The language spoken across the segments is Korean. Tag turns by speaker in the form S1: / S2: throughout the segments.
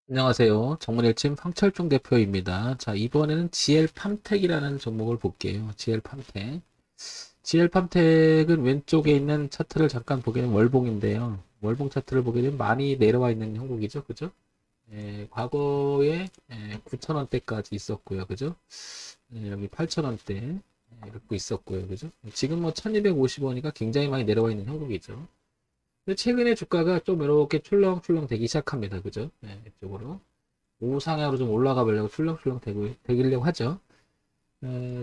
S1: 안녕하세요. 정문일침 황철중 대표입니다. 자, 이번에는 GL팜텍이라는 종목을 볼게요. GL팜텍. GL팜텍은 왼쪽에 있는 차트를 잠깐 보게 되면 월봉인데요. 월봉 차트를 보게 되면 많이 내려와 있는 형국이죠. 그죠? 과거에 9,000원대까지 있었고요. 그죠? 여기 8,000원대 이렇게 있었고요. 그죠? 지금 뭐 1,250원이니까 굉장히 많이 내려와 있는 형국이죠. 근데 최근에 주가가 좀 이렇게 출렁출렁 되기 시작합니다. 그죠? 이쪽으로. 우상향으로 좀 올라가 보려고 출렁출렁 되려고 하죠.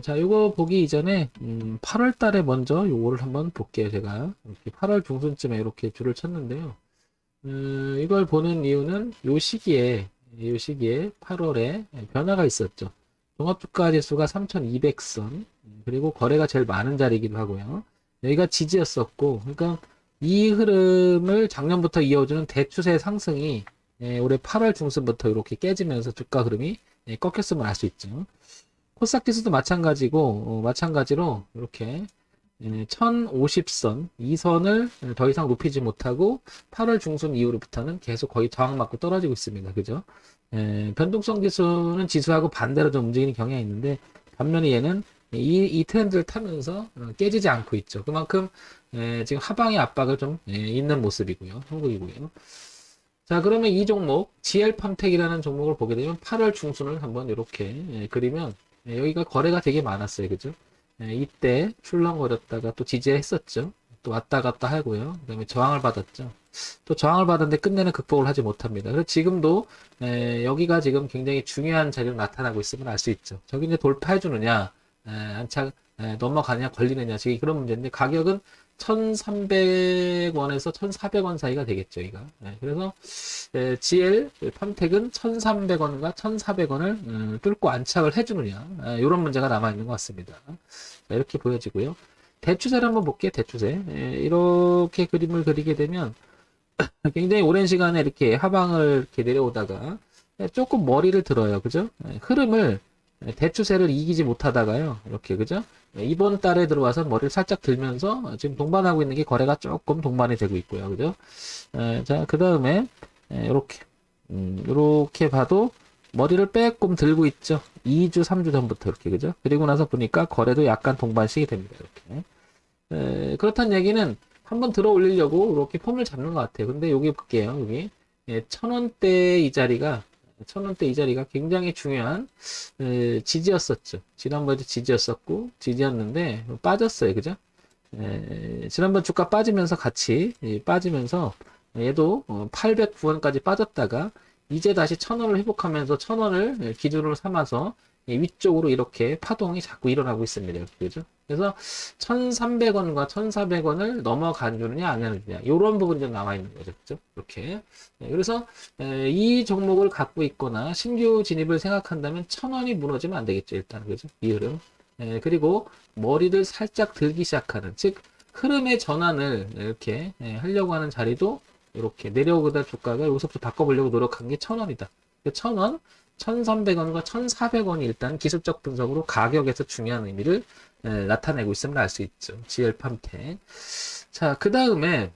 S1: 자, 요거 보기 이전에 8월 달에 먼저 요거를 한번 볼게요. 제가 이렇게 8월 중순쯤에 이렇게 줄을 쳤는데요. 이걸 보는 이유는 요 시기에 8월에 변화가 있었죠. 종합주가 지수가 3200선, 그리고 거래가 제일 많은 자리이기도 하고요. 여기가 지지였었고, 그러니까 이 흐름을 작년부터 이어주는 대추세 상승이 올해 8월 중순부터 이렇게 깨지면서 주가 흐름이 꺾였음을 알 수 있죠. 코스닥 지수도 마찬가지로 이렇게 1050선, 이 선을 더 이상 높이지 못하고 8월 중순 이후로부터는 계속 거의 저항 맞고 떨어지고 있습니다. 그죠? 변동성 지수는 지수하고 반대로 좀 움직이는 경향이 있는데, 반면에 얘는 이 트렌드를 타면서 깨지지 않고 있죠. 그만큼 지금 하방의 압박을 좀 있는 모습이고요. 한국이고요. 자, 그러면 이 종목 GL팜텍이라는 종목을 보게 되면 8월 중순을 한번 이렇게 그리면, 여기가 거래가 되게 많았어요. 그죠? 이때 출렁거렸다가 또 지지했었죠. 또 왔다 갔다 하고요. 그다음에 저항을 받았죠. 또 저항을 받았는데 끝내는 극복을 하지 못합니다. 그래서 지금도 여기가 지금 굉장히 중요한 자리로 나타나고 있음을 알 수 있죠. 저기 이제 돌파해 주느냐, 안착 넘어가느냐 걸리느냐, 지금 그런 문제인데, 가격은 1,300원에서 1,400원 사이가 되겠죠, 이가. 그래서 GL 팜텍은 1,300원과 1,400원을 뚫고 안착을 해주느냐, 이런 문제가 남아 있는 것 같습니다. 자, 이렇게 보여지고요. 대추세를 한번 볼게요. 대추세. 이렇게 그림을 그리게 되면 굉장히 오랜 시간에 이렇게 하방을 이렇게 내려오다가 조금 머리를 들어요. 그죠? 흐름을, 대추세를 이기지 못하다가요. 이렇게, 그죠? 이번 달에 들어와서 머리를 살짝 들면서 지금 동반하고 있는 게, 거래가 조금 동반이 되고 있고요. 그죠? 자, 그 다음에 이렇게 이렇게 봐도 머리를 빼꼼 들고 있죠. 2주, 3주 전부터 이렇게, 그죠? 그리고 나서 보니까 거래도 약간 동반식이 됩니다. 이렇게. 그렇다는 얘기는 한번 들어 올리려고 이렇게 폼을 잡는 것 같아요. 근데 여기 볼게요. 여기 1,000원대 이 자리가, 1,000원대 이 자리가 굉장히 중요한 지지였었죠. 지난번에도 지지였었고 지지였는데 빠졌어요. 그죠? 지난번 주가 빠지면서 같이 빠지면서 얘도 809원까지 빠졌다가 이제 다시 1,000원을 회복하면서 1,000원을 기준으로 삼아서 위쪽으로 이렇게 파동이 자꾸 일어나고 있습니다. 이렇게, 그죠? 그래서 1,300원과 1,400원을 넘어가 주느냐 안 하느냐, 이런 부분이 좀 남아 있는 거죠. 그죠? 이렇게. 그래서 이 종목을 갖고 있거나 신규 진입을 생각한다면 1,000원이 무너지면 안 되겠죠. 일단, 그죠? 이 흐름. 그리고 머리를 살짝 들기 시작하는, 즉 흐름의 전환을 이렇게 하려고 하는 자리도, 이렇게 내려오다 주가가 여기서부터 바꿔보려고 노력한 게 1,000원이다. 1,000원, 1,300원과 1,400원이 일단 기술적 분석으로 가격에서 중요한 의미를 나타내고 있음을 알 수 있죠. GL팜텍. 자, 그 다음에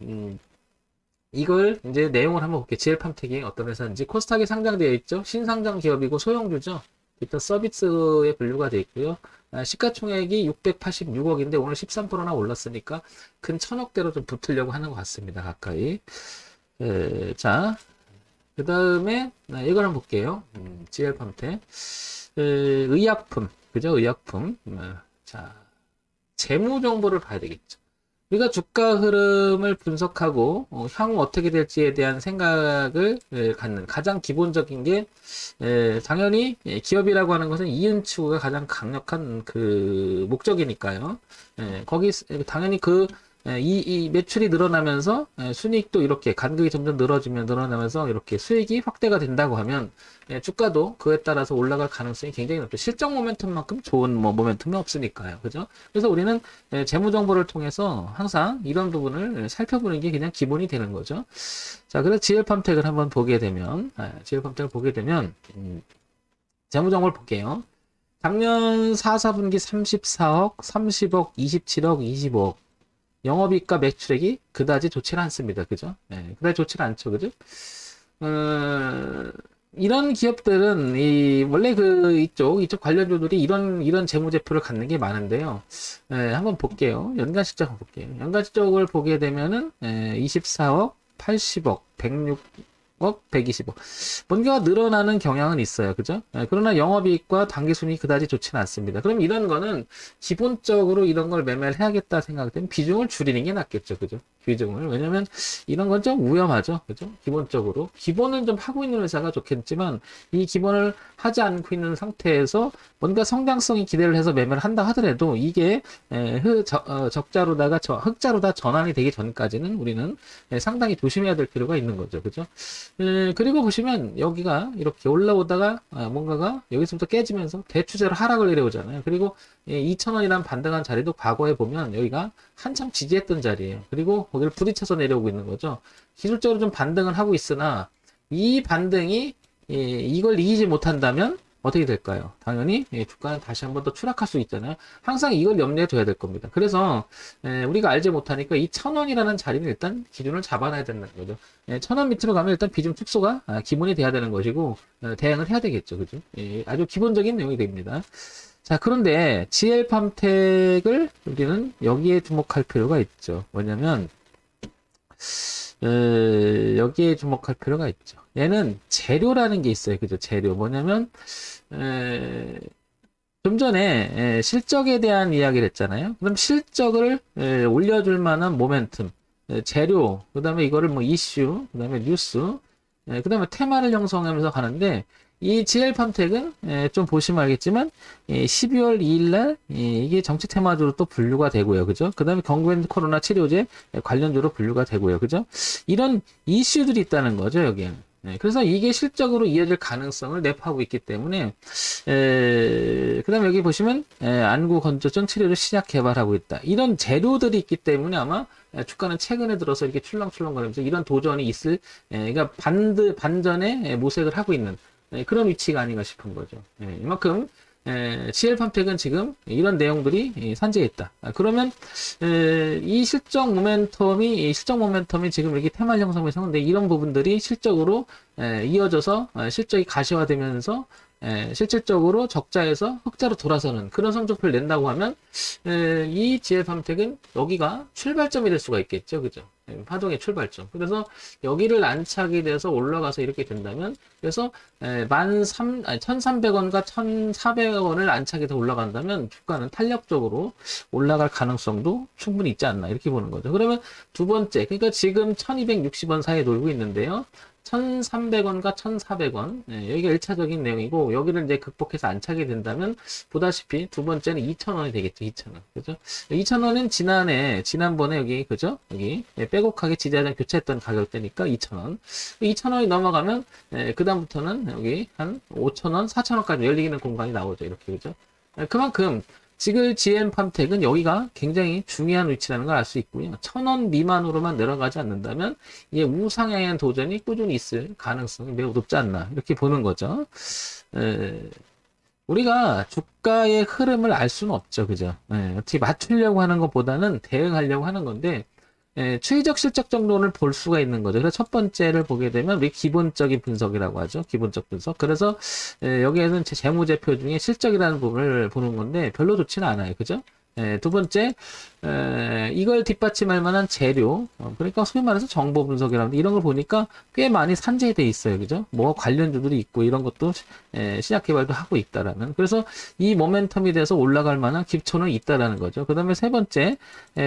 S1: 이걸 이제 내용을 한번 볼게요. GL팜텍이 어떤 회사인지. 코스닥에 상장되어 있죠. 신상장 기업이고 소형주죠. 일단 서비스에 분류가 되어 있고요. 시가총액이 686억인데 오늘 13%나 올랐으니까 근 1,000억대로 좀 붙으려고 하는 것 같습니다. 가까이. 자, 그 다음에 이걸 한번 볼게요. GL팜텍. 의약품, 그죠? 의약품. 자, 재무 정보를 봐야 되겠죠. 우리가 주가 흐름을 분석하고 향후 어떻게 될지에 대한 생각을 갖는 가장 기본적인 게, 당연히 기업이라고 하는 것은 이윤 추구가 가장 강력한 그 목적이니까요. 거기 당연히 이 매출이 늘어나면서 순이익도 이렇게 간격이 점점 늘어나면서 이렇게 수익이 확대가 된다고 하면 주가도 그에 따라서 올라갈 가능성이 굉장히 높죠. 실적 모멘텀만큼 좋은 모멘텀은 없으니까요. 그죠? 그래서 우리는 재무 정보를 통해서 항상 이런 부분을 살펴보는 게 그냥 기본이 되는 거죠. 자, 그래서 GL팜텍을 한번 보게 되면, GL팜텍을 보게 되면 재무 정보를 볼게요. 작년 4, 4분기 34억, 30억, 27억, 25억. 영업이익과 매출액이 그다지 좋지는 않습니다. 그죠? 그다지 좋지는 않죠. 그죠? 어, 이런 기업들은 원래 이쪽 관련주들이 이런 재무제표를 갖는 게 많은데요. 한번 볼게요. 연간 실적 한번 볼게요. 연간 실적을 보게 되면은 24억, 80억, 106억, 120억. 뭔가 늘어나는 경향은 있어요. 그죠? 그러나 영업이익과 당기순이익이 그다지 좋지는 않습니다. 그럼 이런 거는 기본적으로 이런 걸 매매를 해야겠다 생각되면 비중을 줄이는 게 낫겠죠. 그죠? 비중을. 왜냐면 이런 건 좀 위험하죠. 그죠? 기본적으로. 기본은 좀 하고 있는 회사가 좋겠지만 이 기본을 하지 않고 있는 상태에서 뭔가 성장성이 기대를 해서 매매를 한다 하더라도 이게 적자로다가 흑자로다 전환이 되기 전까지는 우리는 상당히 조심해야 될 필요가 있는 거죠. 그죠? 그리고 보시면 여기가 이렇게 올라오다가 뭔가가 여기서부터 깨지면서 대추세로 하락을 내려오잖아요. 그리고 2,000원이란 반등한 자리도 과거에 보면 여기가 한참 지지했던 자리예요. 그리고 거기를 부딪혀서 내려오고 있는 거죠. 기술적으로 좀 반등을 하고 있으나 이 반등이 이걸 이기지 못한다면 어떻게 될까요? 당연히 주가는 다시 한번 더 추락할 수 있잖아요. 항상 이걸 염려해 둬야 될 겁니다. 그래서 우리가 알지 못하니까 이 1,000원이라는 자리는 일단 기준을 잡아놔야 된다는 거죠. 1,000원 밑으로 가면 일단 비중 축소가 기본이 돼야 되는 것이고 대응을 해야 되겠죠. 그죠? 아주 기본적인 내용이 됩니다. 자, 그런데 GL팜텍을 우리는 여기에 주목할 필요가 있죠. 뭐냐면 여기에 주목할 필요가 있죠. 얘는 재료라는 게 있어요. 그죠? 재료. 뭐냐면 좀 전에 실적에 대한 이야기를 했잖아요. 그럼 실적을 올려줄 만한 모멘텀, 재료, 그 다음에 이거를 뭐 이슈, 그 다음에 뉴스, 그 다음에 테마를 형성하면서 가는데 이 GL팜텍은 좀 보시면 알겠지만 12월 2일 날 이게 정치 테마주로 또 분류가 되고요. 그죠? 그 다음에 경구엔 코로나 치료제 관련주로 분류가 되고요. 그죠? 이런 이슈들이 있다는 거죠, 여기에는. 그래서 이게 실적으로 이어질 가능성을 내포하고 있기 때문에 그 다음에 여기 보시면 안구 건조증 치료를 시작 개발하고 있다. 이런 재료들이 있기 때문에 아마 주가는 최근에 들어서 이렇게 출렁출렁거리면서 이런 도전이 있을 그러니까 반전에 모색을 하고 있는 그런 위치가 아닌가 싶은 거죠. 이만큼 CL팜텍은 지금 이런 내용들이 산재해 있다. 그러면 이 실적 모멘텀이 지금 이렇게 테마 형성에서 근데 이런 부분들이 실적으로 이어져서 실적이 가시화되면서 실질적으로 적자에서 흑자로 돌아서는 그런 성적표를 낸다고 하면 이 GL팜텍은 여기가 출발점이 될 수가 있겠죠. 그죠? 파동의 출발점. 그래서 여기를 안착이 돼서 올라가서 이렇게 된다면 그래서 1,300원과 1,400원을 안착이 돼 올라간다면 주가는 탄력적으로 올라갈 가능성도 충분히 있지 않나 이렇게 보는 거죠. 그러면 두 번째 그러니까 지금 1,260원 사이에 놀고 있는데요. 1,300원과 1,400원. 여기가 1차적인 내용이고, 여기를 이제 극복해서 안착이 된다면, 보다시피 두 번째는 2,000원이 되겠죠, 2,000원. 그죠? 2,000원은 지난번에 여기, 그죠? 여기, 빼곡하게 지지하장 교체했던 가격대니까 2,000원. 2,000원이 넘어가면, 그다음부터는 여기 한 5,000원, 4,000원까지 열리는 공간이 나오죠, 이렇게, 그죠? 그만큼, 지금 GL팜텍은 여기가 굉장히 중요한 위치라는 걸 알 수 있고요. 1,000원 미만으로만 내려가지 않는다면 이게 우상향의 도전이 꾸준히 있을 가능성이 매우 높지 않나 이렇게 보는 거죠. 우리가 주가의 흐름을 알 수는 없죠. 그죠? 어떻게 맞추려고 하는 것보다는 대응하려고 하는 건데 추이적 실적 정도를 볼 수가 있는 거죠. 그래서 첫 번째를 보게 되면 우리 기본적인 분석이라고 하죠. 기본적 분석. 그래서 여기에서는 제 재무제표 중에 실적이라는 부분을 보는 건데 별로 좋지는 않아요. 그죠? 두 번째, 이걸 뒷받침할 만한 재료, 그러니까 소위 말해서 정보 분석이라는데 이런 걸 보니까 꽤 많이 산재돼 있어요. 그죠? 뭐 관련주들이 있고 이런 것도 시작 개발도 하고 있다라는. 그래서 이 모멘텀이 돼서 올라갈 만한 기초는 있다라는 거죠. 그 다음에 세 번째,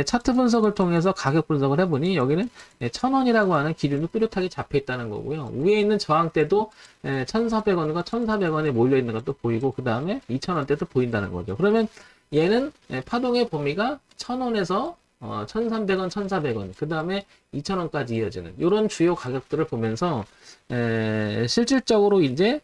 S1: 차트 분석을 통해서 가격 분석을 해보니 여기는 1,000원이라고 하는 기준도 뚜렷하게 잡혀 있다는 거고요. 위에 있는 저항대도 1,400원과 1,400원에 몰려 있는 것도 보이고 그 다음에 2,000원대도 보인다는 거죠. 그러면 얘는 파동의 범위가 1,000원에서 1,300원, 1,400원, 그 다음에 2,000원까지 이어지는 이런 주요 가격들을 보면서 실질적으로 이제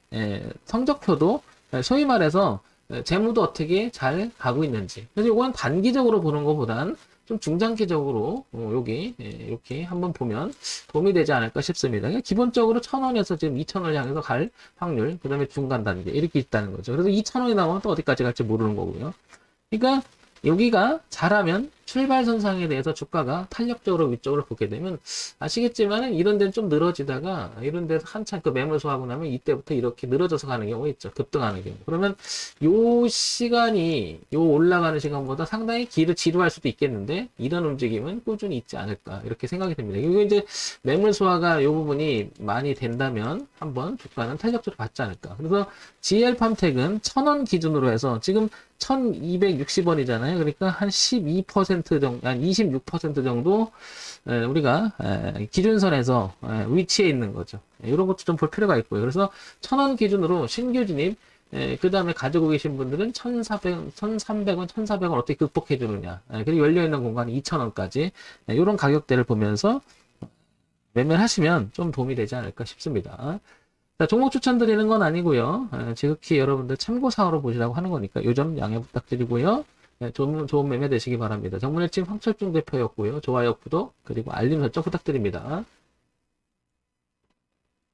S1: 성적표도 소위 말해서 재무도 어떻게 잘 가고 있는지. 그래서 이건 단기적으로 보는 것보다는 좀 중장기적으로 여기 이렇게 한번 보면 도움이 되지 않을까 싶습니다. 그러니까 기본적으로 1,000원에서 지금 2,000원을 향해서 갈 확률, 그 다음에 중간 단계 이렇게 있다는 거죠. 그래서 2,000원이 나오면 또 어디까지 갈지 모르는 거고요. 그러니까 여기가 잘하면 출발선상에 대해서 주가가 탄력적으로 위쪽으로 보게 되면 아시겠지만은 이런 데는 좀 늘어지다가 이런 데서 한참 그 매물 소화하고 나면 이때부터 이렇게 늘어져서 가는 경우가 있죠. 급등하는 경우. 그러면 요 시간이 요 올라가는 시간보다 상당히 길을 지루할 수도 있겠는데 이런 움직임은 꾸준히 있지 않을까 이렇게 생각이 됩니다. 이거 이제 매물 소화가 요 부분이 많이 된다면 한번 주가는 탄력적으로 받지 않을까. 그래서 GL팜텍은 1000원 기준으로 해서 지금 1260원이잖아요. 그러니까 한 12% 정도, 한 26% 정도 우리가 기준선에서 위치해 있는 거죠. 이런 것도 좀 볼 필요가 있고요. 그래서 1000원 기준으로 신규 진입, 그 다음에 가지고 계신 분들은 1,400원, 1,300원, 1,400원 어떻게 극복해 주느냐. 그리고 열려있는 공간이 2,000원까지 이런 가격대를 보면서 매매를 하시면 좀 도움이 되지 않을까 싶습니다. 자, 종목 추천드리는 건 아니고요. 지극히 여러분들 참고사항으로 보시라고 하는 거니까 요 점 양해 부탁드리고요. 좋은 매매 되시기 바랍니다. 정문일침 황철중 대표였고요. 좋아요, 구독, 그리고 알림 설정 부탁드립니다.